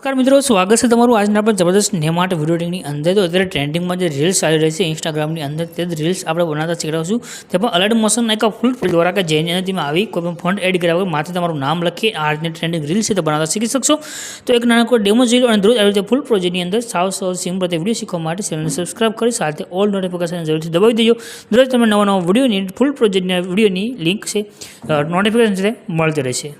नमस्कार मित्रों, स्वागत है तमारू आज आप जबरदस्त नेमाट वीडियो एडिटिंग अंदर। तो अत्यारे ट्रेंडिंग में जो रील्स आई रही है इंस्टाग्राम अंदर ते रील्स आप बनाता शीखवाशू ते अलर्ट मोशन एक फूल द्वारा के जैन आई कोई फंड एड कराया माथे तमारू नाम लखी आज ट्रेंडिंग रील्स है तो बनाता शीखी सकशो। तो एक नानो डेमो जी लो और रोज आई फूल प्रोजेक्ट अंदर साव साव सिंपल वीडियो शीखवा चैनल सब्सक्राइब कर साथ ऑल नोटिफिकेशन जरूर दबाई दीजिए। दररोज तब नवा नवा वीडियो फूल प्रोजेक्ट वीडियो लिंक से नोटिफिकेशन से मळती रहेशे।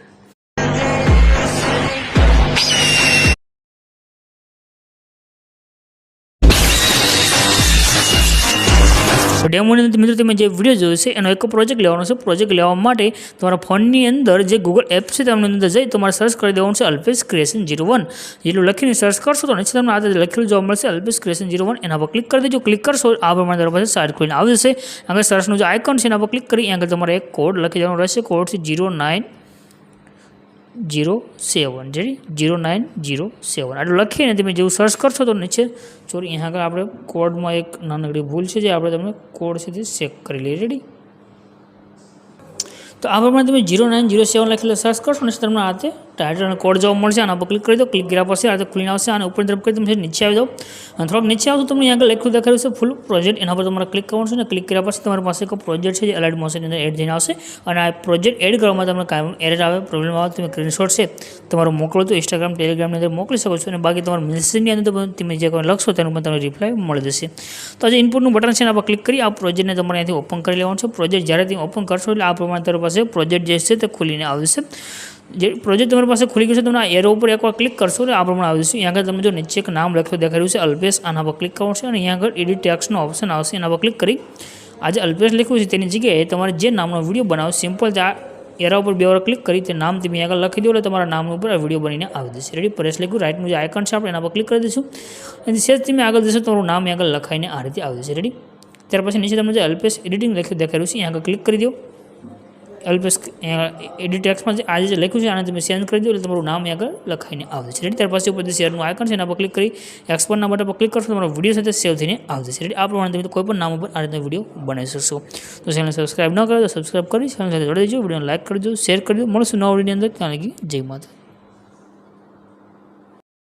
डेमो मित्रों તમે જે વિડીયો જોયો છે એનો એક પ્રોજેક્ટ લેવાનો છે। પ્રોજેક્ટ લેવા માટે તમારા ફોનની અંદર જે ગૂગલ એપ છે તમને અંદર જઈ તમારે સર્ચ કરી દેવાનું છે અલ્પેશ ક્રિએશન 01 જેટલું લખીને સર્ચ કરશો તો નીચે તમને આ લખેલું જોવા મળશે અલ્પેશ ક્રિએશન 01 એના પર ક્લિક કરી દેજો। ક્લિક કરશો આ પ્રમાણે તમારી પાસે સાઇટ ખોલીને આવી જશે। આગળ સર્ચનું જે આઇકોન છે એના પર ક્લિક કરી આગળ તમારે એક કોડ લખી દેવાનો રહેશે। કોડ છે 0907 जी 0907 आटलू लखी ने तमे जो सर्च करशो तो नीचे सॉरी यहाँ आगे आप कोड में एक नानकड़ी भूल है जो आप कोड से चेक कर लीए। रेडी तो आ प्रमाण तब 0907 लखेलू सर्च करशो ने तमने आते टाइटल कोड जवा मळशे। आना पर क्लिक कर दो। क्लिक कर्या पछी आ खुलीने आवशे। आने ऊपर तरफ करी तमे नीचे आई जाओ। थोड़ा नीचे आवशो तमने यहाँ लखेलू देखाड्युं छे फूल प्रोजेक्ट एना पर तमारे क्लिक करवानुं छे ने क्लिक कर्या पछी तमारी पासे एक प्रोजेक्ट है अलर्ट मोशन अंदर एड थईने आवशे। अने आ प्रोजेक्ट एड करवामां तमने काई एरर आवे प्रॉब्लम आवे तमे स्क्रीनशॉट छे तमारो मोकलो तो इंस्टाग्राम टेलिग्राम ની અંદર મોકલી શકો છો અને બાકી તમારા મેસેજની અંદર તમે જે કોઈ લખશો તેનું પણ તમને રિપ્લાય મળી જશે। તો જે ઇનપુટનું બટન છે એના પર ક્લિક કરી આ પ્રોજેક્ટને તમારે અહીંથી ઓપન કરી લેવાનું છે। પ્રોજેક્ટ જ્યારે તમે ઓપન કરશો એટલે આ પ્રમાણે તમારી પાસે પ્રોજેક્ટ જે છે તે ખુલીને આવશે। જે પ્રોજેક્ટ તમારી પાસે ખુલી ગયો છે તમે આ એરો ઉપર એકવાર ક્લિક કરશો એટલે આ પ્રમાણે આવશે। અહીંયા આગળ તમે જો નીચે એક નામ લખેલું દેખાડ્યું છે અલ્પેશ આના પર ક્લિક કરવાનું છે અને અહીંયા આગળ એડિટ ટેક્સ્ટનો ઓપ્શન આવશે એના પર ક્લિક કરી આજે અલ્પેશ લખ્યું છે તેની જગ્યાએ તમારે જે નામનો વિડીયો બનાવો સિમ્પલ આ एरा पर बे વાર क्लिक करी ते नाम तमे आगे लखी दो એટલે તમારા નામ ઉપર આ વિડિયો બનીને આવી જશે। રેડી પ્રેસ લખ્યું રાઈટનું જે આઇકન છે આપણે એના પર ક્લિક કરી દઈશું અને સેજ તમે આગળ જશો તમારું નામ આગળ લખાઈને આ રીતે આવી જશે। રેડી ત્યાર પછી નીચે તમને જે અલ્પેશ એડિટિંગ લખ્યું દેખાડ્યું છે અહીંયા આગળ ક્લિક કરી દો। अल्पेश एडिट टेक्स्ट में आज लख्यू है आने चेन्ज कर दो तमारू नाम आगे लखाई आवे। रेडी त्यार पास ऊपर शेयर आइकन है पर क्लिक करी एक्सपोर्ट बटन पर क्लिक करशो तो विडियो साथ सेव थी आ जैसे। रेडी आ प्रमाण कोईपण नाम पर आ रीतना विडियो बनावी शकशो। तो चैनल सब्सक्राइब न करो तो सब्सक्राइब कर चैनल जोड़ी दीजिए। विडियो लाइक कर दो शेयर कर दो। मळीशुं नवा विडियो अंदर। त्यां लगी जय माता।